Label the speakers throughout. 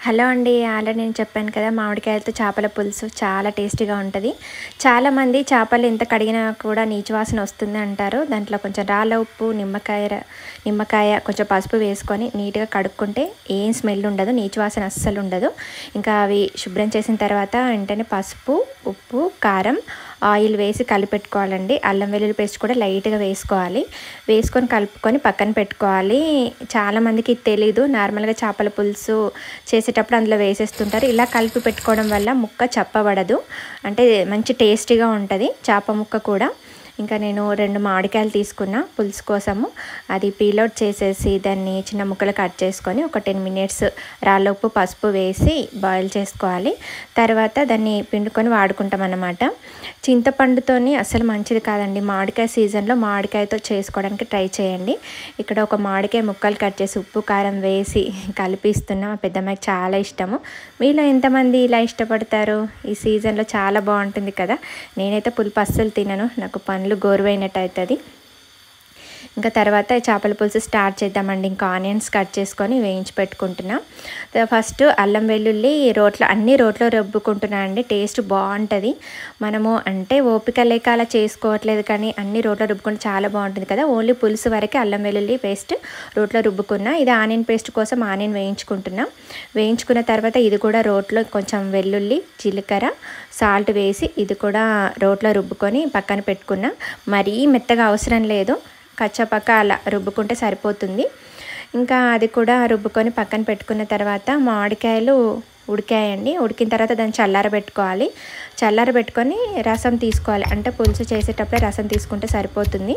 Speaker 1: Hello అండి. Already నేను చెప్పాను కదా, మామిడికాయలతో చేపల పులుసు చాలా టేస్టీగా ఉంటుంది. చాలామంది చేపలు ఎంత కడిగినా కూడా నీచు వాసన వస్తుంది అంటారు. దాంట్లో కొంచెం రాళ్ళ ఉప్పు, నిమ్మకాయ కొంచెం పసుపు వేసుకొని నీట్గా కడుక్కుంటే ఏం స్మెల్ ఉండదు, నీచు వాసన అస్సలు ఉండదు. ఇంకా అవి శుభ్రం చేసిన తర్వాత వెంటనే పసుపు, ఉప్పు, కారం, ఆయిల్ వేసి కలిపెట్టుకోవాలండి. అల్లం వెల్లుల్లి పేస్ట్ కూడా లైట్గా వేసుకొని కలుపుకొని పక్కన పెట్టుకోవాలి. చాలామందికి తెలీదు, నార్మల్గా చేపల పులుసు చేసేటప్పుడు అందులో వేసేస్తుంటారు. ఇలా కలిపి పెట్టుకోవడం వల్ల ముక్క చప్పబడదు, అంటే మంచి టేస్టీగా ఉంటుంది చేప ముక్క కూడా. ఇంకా నేను 2 మామిడికాయలు తీసుకున్న పులుసు కోసము. అది పీలౌట్ చేసేసి దాన్ని చిన్న ముక్కలు కట్ చేసుకొని ఒక 10 మినిట్స్ రాళ్ళ ఉప్పు, పసుపు వేసి బాయిల్ చేసుకోవాలి. తర్వాత దాన్ని పిండుకొని వాడుకుంటాం అన్నమాట. చింతపండుతోని అసలు మంచిది కాదండి. మామిడికాయ సీజన్లో మామిడికాయతో చేసుకోవడానికి ట్రై చేయండి. ఇక్కడ ఒక మామిడికాయ ముక్కలు కట్ చేసి ఉప్పు, కారం వేసి కలిపిస్తున్నా. మా పెద్దమ్మాయికి చాలా ఇష్టము. మీలో ఎంతమంది ఇలా ఇష్టపడతారు? ఈ సీజన్లో చాలా బాగుంటుంది కదా. నేనైతే పులుపు అస్సలు తినను, నాకు పండ్లు గోరువైనట్టు అవుతుంది. ఇంకా తర్వాత చేపల పులుసు స్టార్ట్ చేద్దామండి. ఇంకా ఆనియన్స్ కట్ చేసుకొని వేయించి పెట్టుకుంటున్నా. ఫస్ట్ అల్లం వెల్లుల్లి అన్ని రోట్లో రుబ్బుకుంటున్నా అండి. టేస్ట్ బాగుంటుంది. మనము అంటే ఓపిక లేక అలా చేసుకోవట్లేదు, కానీ అన్ని రోట్లో రుబ్బుకుంటే చాలా బాగుంటుంది కదా. ఓన్లీ పులుసు వరకే అల్లం వెల్లుల్లి పేస్ట్ రోట్లో రుబ్బుకున్నా. ఇది ఆనియన్ పేస్ట్ కోసం ఆనియన్ వేయించుకున్న తర్వాత ఇది కూడా రోట్లో కొంచెం వెల్లుల్లి, జీలకర్ర, సాల్ట్ వేసి ఇది కూడా రోట్లో రుబ్బుకొని పక్కన పెట్టుకున్నా. మరీ మెత్తగా అవసరం లేదు, కచ్చపక్క అలా రుబ్బుకుంటే సరిపోతుంది. ఇంకా అది కూడా రుబ్బుకొని పక్కన పెట్టుకున్న తర్వాత మామిడికాయలు ఉడికాయండి. ఉడికిన తర్వాత దాన్ని చల్లారబెట్టుకొని రసం తీసుకోవాలి. అంటే పులుసు చేసేటప్పుడే రసం తీసుకుంటే సరిపోతుంది.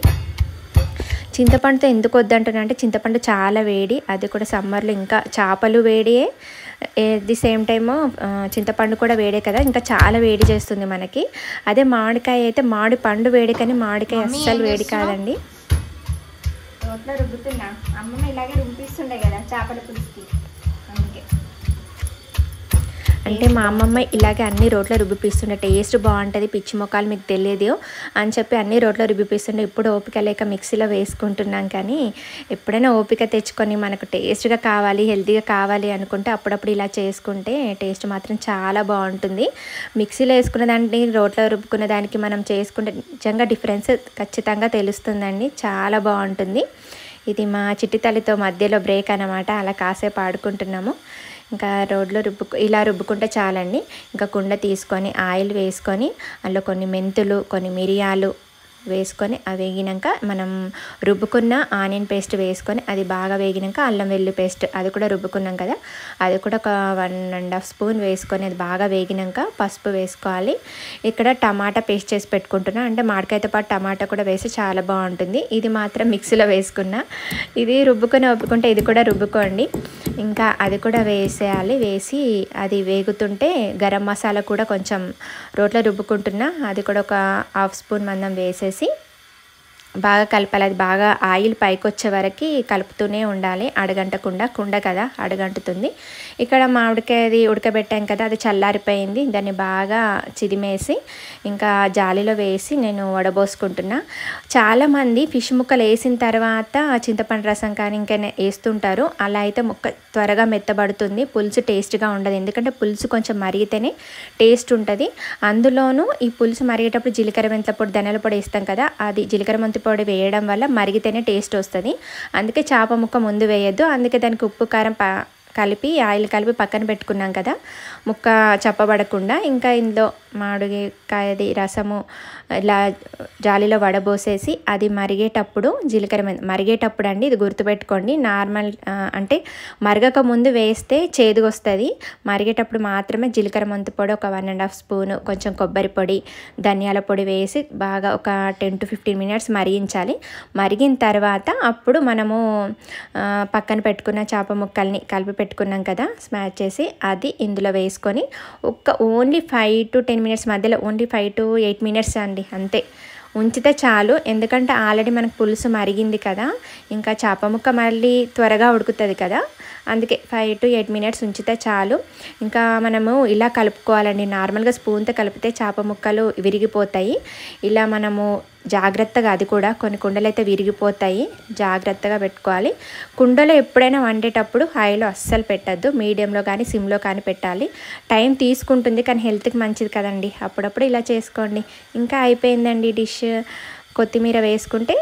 Speaker 1: చింతపండుతో ఎందుకు వద్దంటున్నా అంటే చింతపండు చాలా వేడి, అది కూడా సమ్మర్లో. ఇంకా చేపలు వేడియే, ఎట్ ది సేమ్ టైము చింతపండు కూడా వేడే కదా, ఇంకా చాలా వేడి చేస్తుంది మనకి. అదే మామిడికాయ అయితే మామిడి పండు వేడి, కానీ మామిడికాయ అస్సలు వేడి కాదండి. రోట్లో రుబ్బుతున్నా, అమ్మమ్మ ఇలాగే రుబ్బిస్తుండే కదా చేపల పులుసుకి, అందుకే. అంటే మా అమ్మమ్మ ఇలాగే అన్ని రోట్లో రుబ్బిపిస్తుండే. టేస్ట్ బాగుంటుంది, పిచ్చి మొక్కలు మీకు తెలియదు అని చెప్పి అన్ని రోట్లో రుబ్బిపిస్తుండే. ఇప్పుడు ఓపిక లేక మిక్సీలో వేసుకుంటున్నాం. కానీ ఎప్పుడైనా ఓపిక తెచ్చుకొని మనకు టేస్ట్గా కావాలి, హెల్తీగా కావాలి అనుకుంటే అప్పుడప్పుడు ఇలా చేసుకుంటే టేస్ట్ మాత్రం చాలా బాగుంటుంది. మిక్సీలో వేసుకున్న దాన్ని రోట్లో రుబ్బుకున్న దానికి మనం చేసుకుంటే నిజంగా డిఫరెన్స్ ఖచ్చితంగా తెలుస్తుందండి. చాలా బాగుంటుంది. ఇది మా చిట్టి తల్లితో మధ్యలో బ్రేక్ అన్నమాట. అలా కాసేపు ఆడుకుంటున్నాము. ఇంకా ఇలా రుబ్బుకుంటే చాలండి. ఇంకా కుండ తీసుకొని ఆయిల్ వేసుకొని అందులో కొన్ని మెంతులు, కొన్ని మిరియాలు వేసుకొని అవి వేగినాక మనం రుబ్బుకున్న ఆనియన్ పేస్ట్ వేసుకొని అది బాగా వేగినాక అల్లం వెల్లుల్లి పేస్ట్ అది కూడా రుబ్బుకున్నాం కదా, అది కూడా ఒక 1.5 స్పూన్ వేసుకొని అది బాగా వేగినాక పసుపు వేసుకోవాలి. ఇక్కడ టమాటా పేస్ట్ చేసి పెట్టుకుంటున్నా, అంటే మామిడికాయతో పాటు టమాటా కూడా వేసి చాలా బాగుంటుంది. ఇది మాత్రం మిక్సీలో వేసుకున్నా. ఇది రుబ్బుకుంటే ఇది కూడా రుబ్బుకోండి. ఇంకా అది కూడా వేసేయాలి. వేసి అది వేగుతుంటే గరం మసాలా కూడా కొంచెం రోట్లో రుబ్బుకుంటున్నా, అది కూడా ఒక 1/2 స్పూన్ మందం వేసేసి బాగా కలపాలి. అది బాగా ఆయిల్ పైకి వచ్చే వరకు కలుపుతూనే ఉండాలి, అడగంటకుండా. కుండ కదా, అడగంటుతుంది. ఇక్కడ మామిడికాయది ఉడకబెట్టాం కదా, అది చల్లారిపోయింది. దాన్ని బాగా చిదిమేసి ఇంకా జాలీలో వేసి నేను వడబోసుకుంటున్నా. చాలామంది ఫిష్ ముక్కలు వేసిన తర్వాత చింతపండు రసం కానీ ఇంకైనా వేస్తుంటారు. అలా అయితే ముక్క త్వరగా మెత్తబడుతుంది, పులుసు టేస్ట్గా ఉండదు. ఎందుకంటే పులుసు కొంచెం మరిగితేనే టేస్ట్ ఉంటుంది. అందులోనూ ఈ పులుసు మరిగేటప్పుడు జీలకర్ర, మెంతుల పొడి, ధనియాల పొడి వేస్తాం కదా, అది జీలకర్ర మెంతి పొడి వేయడం వల్ల మరిగితేనే టేస్ట్ వస్తుంది. అందుకే చేప ముక్క ముందు వేయద్దు. అందుకే దానికి ఉప్పు, కారం కలిపి ఆయిల్ కలిపి పక్కన పెట్టుకున్నాం కదా, ముక్క చప్పబడకుండా. ఇంకా ఇందులో మామిడికాయది రసము ఇలా జాలీలో వడబోసేసి అది మరిగేటప్పుడు మరిగేటప్పుడు అండి, ఇది గుర్తుపెట్టుకోండి. నార్మల్ అంటే మరగక ముందు వేస్తే చేదుగా వస్తుంది. మరిగేటప్పుడు మాత్రమే జీలకర్ర మెంతి పొడి ఒక 1.5 స్పూన్, కొంచెం కొబ్బరి పొడి, ధనియాల పొడి వేసి బాగా ఒక 10 to 15 మినిట్స్ మరిగించాలి. మరిగిన తర్వాత అప్పుడు మనము పక్కన పెట్టుకున్న చేప ముక్కల్ని కలిపి పెట్టుకున్నాం కదా, స్మాష్ చేసి అది ఇందులో వేసుకొని ఓన్లీ 5 to 10 మినిట్స్ మధ్యలో, ఓన్లీ 5 to 8 మినిట్స్ అండి, అంతే ఉంచితే చాలు. ఎందుకంటే ఆల్రెడీ మనకు పులుసు మరిగింది కదా, ఇంకా చేప ముక్క మళ్ళీ త్వరగా ఉడుకుతుంది కదా, అందుకే 5 to 8 మినిట్స్ ఉంచితే చాలు. ఇంకా మనము ఇలా కలుపుకోవాలండి. నార్మల్గా స్పూన్తో కలిపితే చేప ముక్కలు విరిగిపోతాయి. ఇలా మనము జాగ్రత్తగా, అది కూడా కొన్ని కుండలు అయితే విరిగిపోతాయి, జాగ్రత్తగా పెట్టుకోవాలి. కుండలో ఎప్పుడైనా వండేటప్పుడు హైలో అస్సలు పెట్టద్దు, మీడియంలో కానీ సిమ్లో కానీ పెట్టాలి. టైం తీసుకుంటుంది కానీ హెల్త్కి మంచిది కదండి. అప్పుడప్పుడు ఇలా చేసుకోండి. ఇంకా అయిపోయిందండి డిష్. కొత్తిమీర వేసుకుంటే